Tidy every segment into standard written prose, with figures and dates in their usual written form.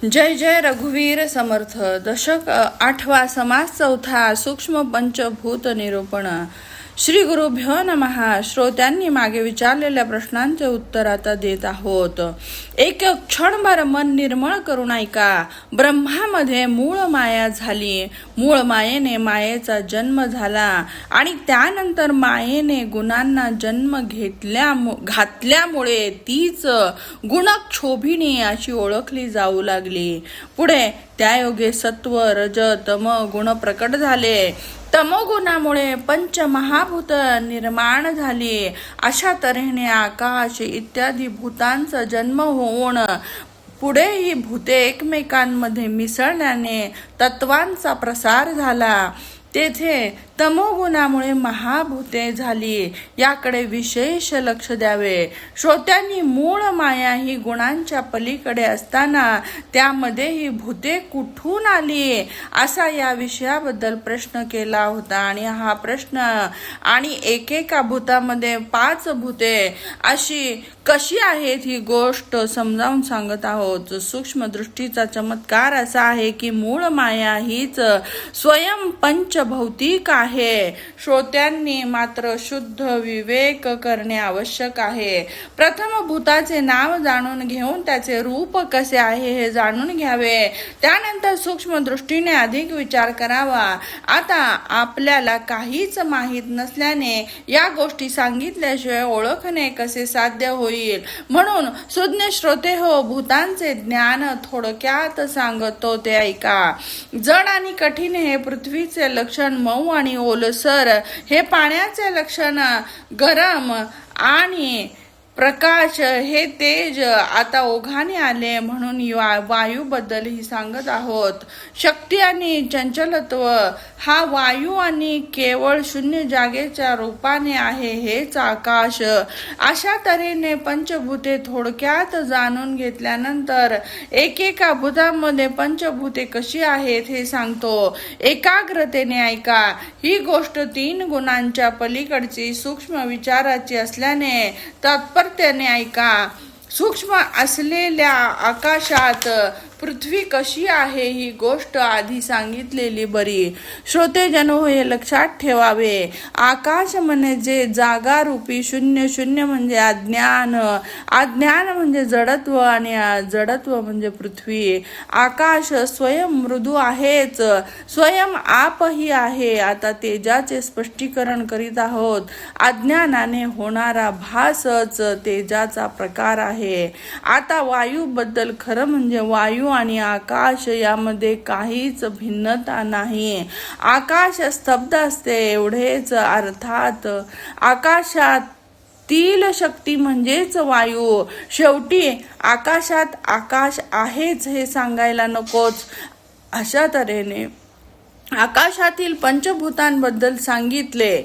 जय जय रघुवीर समर्थ. दशक 8वा. समास 4. सूक्ष्म पंचभूत निरूपण. श्री गुरुभ्यो नमः. श्रोत्यांनी मागे विचारलेल्या प्रश्नांचे उत्तर आता देत आहोत. एक क्षणभर मन निर्मळ करून ऐका. ब्रह्मामध्ये मूळ माया झाली. मूळ मायेने मायेचा जन्म झाला आणि त्यानंतर मायेने गुणांना जन्म घातल्यामुळे तीच गुणक्षोभिणी अशी ओळखली जाऊ लागली. पुढे त्यायोगे सत्व रज तम गुण प्रकट झाले. तमोगुणामुळे पंचमहाभूत निर्माण झाली. अशा तऱ्हेने आकाश इत्यादी भूतांचा जन्म होऊन पुढे ही भूते एकमेकांमध्ये मिसळल्याने तत्वांचा प्रसार झाला. तेथे तमोगुणामुळे महाभूते झाली. याकडे विशेष लक्ष द्यावे. श्रोत्यांनी मूळ माया ही गुणांच्या पलीकडे असताना त्यामध्ये ही भूते कुठून आली असा या विषयाबद्दल प्रश्न केला होता. आणि हा प्रश्न आणि एकेका भूतामध्ये 5 भूते अशी कशी आहेत ही गोष्ट समजावून सांगत आहोत. सूक्ष्म दृष्टीचा चमत्कार असा आहे की मूळ माया हीच स्वयं पंचभौतिक आहे. श्रोत्यांनी मात्र शुद्ध विवेक करणे आवश्यक आहे. प्रथम भूताचे नाव जाणून घेऊन त्याचे रूप कसे आहे हे जाणून घ्यावे. त्यानंतर सूक्ष्म दृष्टीने अधिक विचार करावा. आता आपल्याला काहीच माहीत नसल्याने या गोष्टी सांगितल्याशिवाय ओळखणे कसे साध्य होईल. म्हणून सुज्ञ श्रोते हो, भूतांचे ज्ञान थोडक्यात सांगतो ते ऐका. जड आणि कठीण हे पृथ्वीचे लक्षण, मऊ आणि ओलसर हे पाण्याचे लक्षण, गरम आणि प्रकाश हे तेज आता ओघाने आले म्हणून वायू बद्दल ही सांगत आहोत. शक्ती आणि चंचलत्व हा वायू आणि केवळ शून्य जागेच्या रूपाने आहे हेच आकाश. अशा तऱ्हेने पंचभूते थोडक्यात जाणून घेतल्यानंतर एकेका भूतामध्ये पंचभूते कशी आहेत हे सांगतो. एकाग्रतेने ऐका. ही गोष्ट 3 गुणांच्या पलीकडची सूक्ष्म विचाराची असल्याने त्याने ऐका. सूक्ष्म असलेल्या आकाशात पृथ्वी कशी आहे ही गोष्ट आधी सांगितलेली बरी. श्रोतेजनो हे लक्षात ठेवावे. आकाश म्हणजे जागारूपी शून्य. शून्य म्हणजे अज्ञान. अज्ञान म्हणजे जडत्व आणि जडत्व म्हणजे पृथ्वी. आकाश स्वयं मृदू आहेच, स्वयं आपही आहे. आता तेजाचे स्पष्टीकरण करीत आहोत. अज्ञानाने होणारा भासच तेजाचा प्रकार आहे. आता वायू बद्दल खरं म्हणजे वायू आणि आकाश यामध्ये काहीच भिन्नता नाही. आकाश स्तब्ध असते एवढेच. अर्थात आकाशातील शक्ती म्हणजेच वायू. शेवटी आकाशात आकाश आहेच हे सांगायला नकोच. अशा तऱ्हेने आकाशातील पंचभूतांबद्दल सांगितले.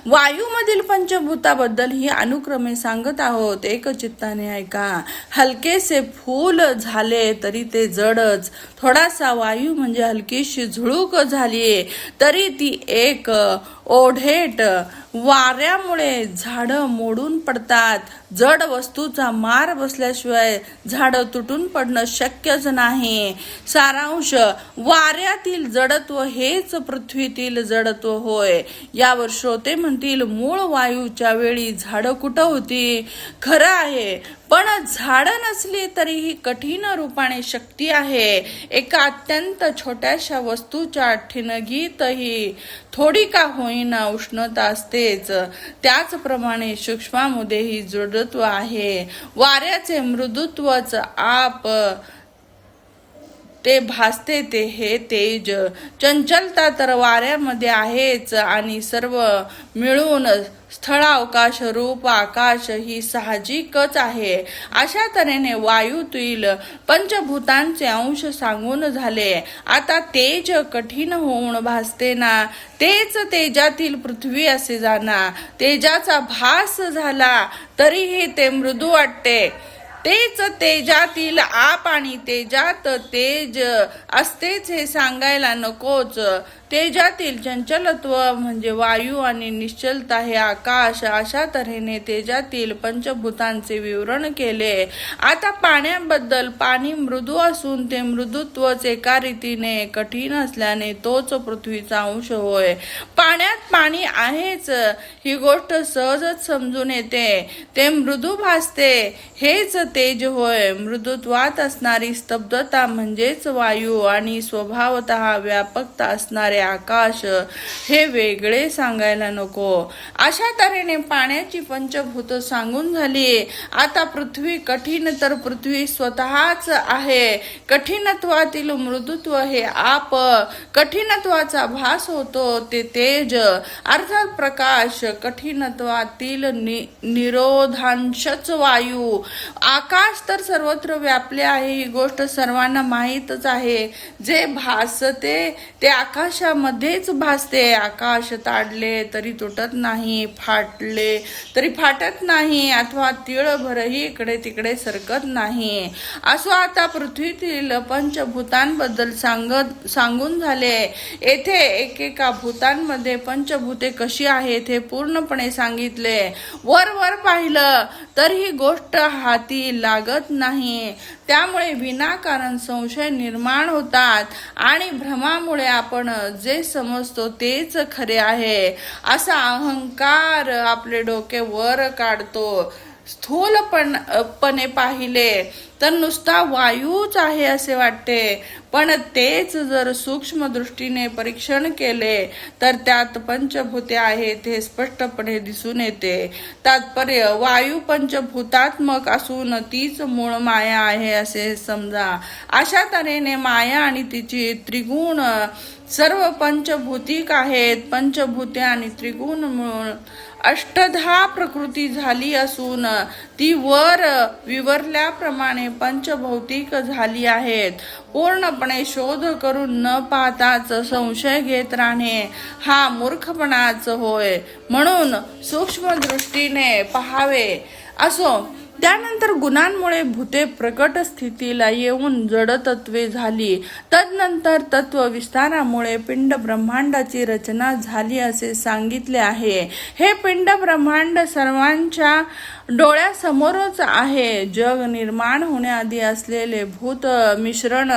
वायूमधील पंचभूताबद्दल ही अनुक्रमे सांगत आहोत. एकचित्ताने ऐका. हलकेसे फूल झाले तरी ते जडच. थोडासा वायू म्हणजे हलकीशी झुळूक झाली तरी ती एक ओढेट. वाऱ्यामुळे झाडं मोडून पडतात. जड वस्तूचा मार बसल्याशिवाय झाडं तुटून पडणं शक्यच नाही. सारांश, वाऱ्यातील जडत्व हेच पृथ्वीतील जडत्व होय. यावर श्रोते म्हणतील, मूळ वायूच्या वेळी झाडं कुठं होती? खरं आहे, पण झाडं नसली तरीही कठीण रूपाने शक्ती आहे. एका अत्यंत छोट्याशा वस्तूच्या ठिणगीतही थोडी का होईना उष्णता असतेच. त्याचप्रमाणे सूक्ष्मामध्येही जडत्व आहे. वाऱ्याचे मृदुत्वच आप ते भासते ते हे तेज. चंचलता तर वाऱ्यामध्ये आहेच आणि सर्व मिळून स्थळावकाश रूप आकाश ही साहजिकच आहे. अशा तऱ्हेने वायूतील पंचभूतांचे अंश सांगून झाले. आता तेज कठीण होऊन भासते ना, तेच तेजातील पृथ्वी असे जाणा. तेजाचा भास झाला तरीही ते मृदू वाटते. तेच तेजातील आप आणि तेजात तेज असतेच हे सांगायला नकोच. तेजातील चंचलत्व म्हणजे वायू आणि निश्चलता हे आकाश. अशा तऱ्हेने तेजातील पंचभूतांचे विवरण केले. आता पाण्याबद्दल, पाणी मृदू असून ते मृदुत्वच एका रीतीने कठीण असल्याने तोच पृथ्वीचा अंश होय. पाण्यात पाणी आहेच ही गोष्ट सहजच समजून येते. ते मृदू भासते हेच तेज होय. मृदुत्वात असणारी स्तब्धता म्हणजेच वायू आणि स्वभावतः व्यापकता असणारे आकाश हे वेगळे सांगायला नको. अशा तऱ्हेने पाण्याची पंचभूत सांगून झाली. आता पृथ्वी कठीण तर पृथ्वी स्वतःच आहे. कठीणत्वातील मृदुत्व हे आप, कठीणत्वाचा भास होतो ते तेज अर्थात प्रकाश, कठीणत्वातील निरोधांशच वायू. आकाश तर सर्वत्र व्यापले आहे ही गोष्ट सर्वांना माहीतच आहे. जे भासते ते आकाशामध्येच भासते. आकाश ताडले तरी तुटत नाही, फाटले तरी फाटत नाही अथवा तिळभरही इकडे तिकडे सरकत नाही. असो आता पृथ्वीतील पंचभूतांबद्दल सांगून झाले. येथे एकेका भूतांमध्ये पंचभूते कशी आहेत हे पूर्णपणे सांगितले. वर वर पाहिलं तर ही गोष्ट हाती लागत नाही. त्यामुळे विनाकारण संशय निर्माण होतात आणि भ्रमामुळे आपण जे समजतो तेच खरे आहे असा अहंकार आपले डोके वर काढतो. स्थूलपणे पाहिले तर नुसता वायूच आहे असे वाटते, पण तेच जर सूक्ष्म दृष्टीने परीक्षण केले तर त्यात पंचभूते आहेत हे स्पष्टपणे दिसून येते. तात्पर्य वायू पंचभूतात्मक असून तीच मूळ माया आहे असे समजा. अशा तऱ्हेने माया आणि तिची त्रिगुण सर्व पंचभूतिक आहेत. पंचभूते आणि त्रिगुण मिळून अष्टधा प्रकृती झाली असून ती वर विवरल्याप्रमाणे पंचभौतिक झाली आहेत. पूर्णपणे शोध करून न पाहताच संशय घेत राहणे हा मूर्खपणाच होय. म्हणून सूक्ष्म दृष्टीने पहावे. असो त्यानंतर गुणांमुळे भूते प्रकट स्थितीला येऊन जडतत्वे झाली. तदनंतर तत्व विस्तारामुळे पिंड ब्रह्मांडाची रचना झाली असे सांगितले आहे. हे पिंड ब्रह्मांड सर्वांच्या डोळ्यासमोरच आहे. जग निर्माण होण्याआधी असलेले भूत मिश्रण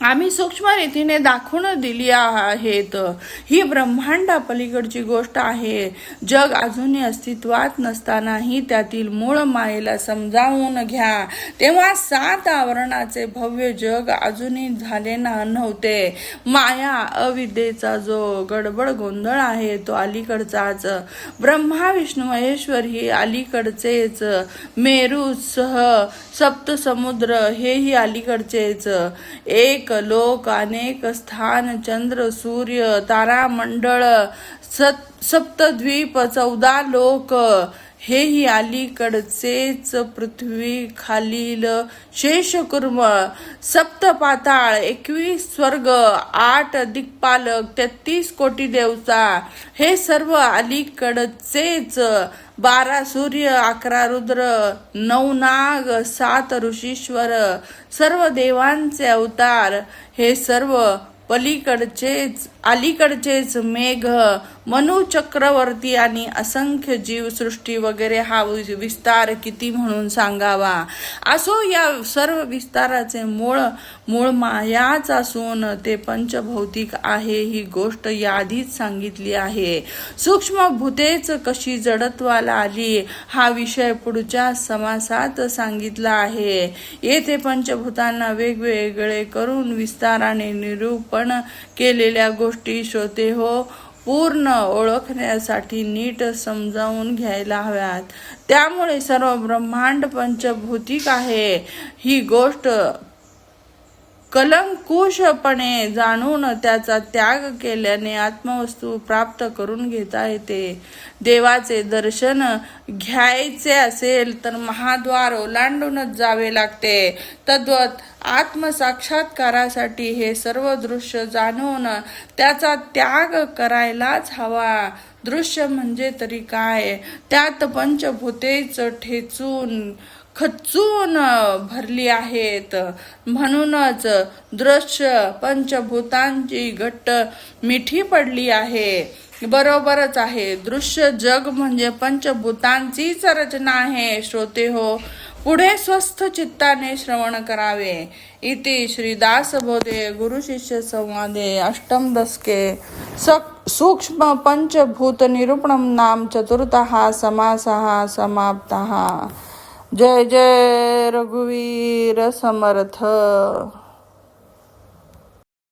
आम्ही सूक्ष्म रीतीने दाखवून दिली आहेत. ही ब्रह्मांडा पलीकडची गोष्ट आहे. जग अजूनही अस्तित्वात नसतानाही त्यातील मूळ मायेला समजावून घ्या. तेव्हा 7 आवरणाचे भव्य जग अजूनही झाले नव्हते. माया अविद्येचा जो गडबड गोंधळ आहे तो अलीकडचाच. ब्रह्मा विष्णू महेश्वर ही अलीकडचेच. मेरूसह सप्तसमुद्र हेही अलीकडचेच. एक लोक, अनेक स्थान, चंद्र, सूर्य, तारामंडळ, सप्तद्वीप, 14 लोक हेही अलीकडचेच. पृथ्वी खालील शेषकुर्म, सप्तपाताळ, 21 स्वर्ग, 8 दिक्पालक, 33 कोटी देवता हे सर्व अलीकडचेच. 12 सूर्य, 11 रुद्र, 9 नाग, 7 ऋषीश्वर, सर्व देवांचे अवतार हे सर्व अलीकडचेच. मेघ, मनु चक्रवर्ती आणि असंख्य जीवसृष्टी वगैरे हा विस्तार किती म्हणून सांगावा. असो या सर्व विस्ताराचे मूळ मायाच असून ते पंचभौतिक आहे ही गोष्ट याआधीच सांगितली आहे. सूक्ष्म भूतेच कशी जडत्वाला आली हा विषय पुढच्या समासात सांगितला आहे. येथे पंचभूतांना वेगवेगळे करून विस्ताराने निरूपण केलेल्या गोष्टी श्रोते हो पूर्ण ओळखण्यासाठी नीट समजावून घ्यायला हव्यात. त्यामुळे सर्व ब्रह्मांड पंचभौतिक आहे ही गोष्ट कलंकुशपणे जाणून त्याचा त्याग केल्याने आत्मवस्तू प्राप्त करून घेता येते. देवाचे दर्शन घ्यायचे असेल तर महाद्वार ओलांडूनच जावे लागते. तद्वत आत्मसाक्षात्कारासाठी हे सर्व दृश्य जाणून त्याचा त्याग करायलाच हवा. दृश्य म्हणजे तरी काय? त्यात पंचभूतेच ठेचून खचून भरली आहेत. म्हणूनच दृश्य पंचभूतांची घट्ट मिठी पडली आहे. बरोबरच आहे. दृश्य जग म्हणजे पंचभूतांचीच रचना आहे. श्रोते हो, पुढे स्वस्थ चित्ताने श्रवण करावे. इति श्री दासबोधे गुरु शिष्य संवादे अष्टम दशके सूक्ष्म पंचभूत निरूपणम नाम चतुर्थः समासः समाप्तः. जय जय रघुवीर समर्थ.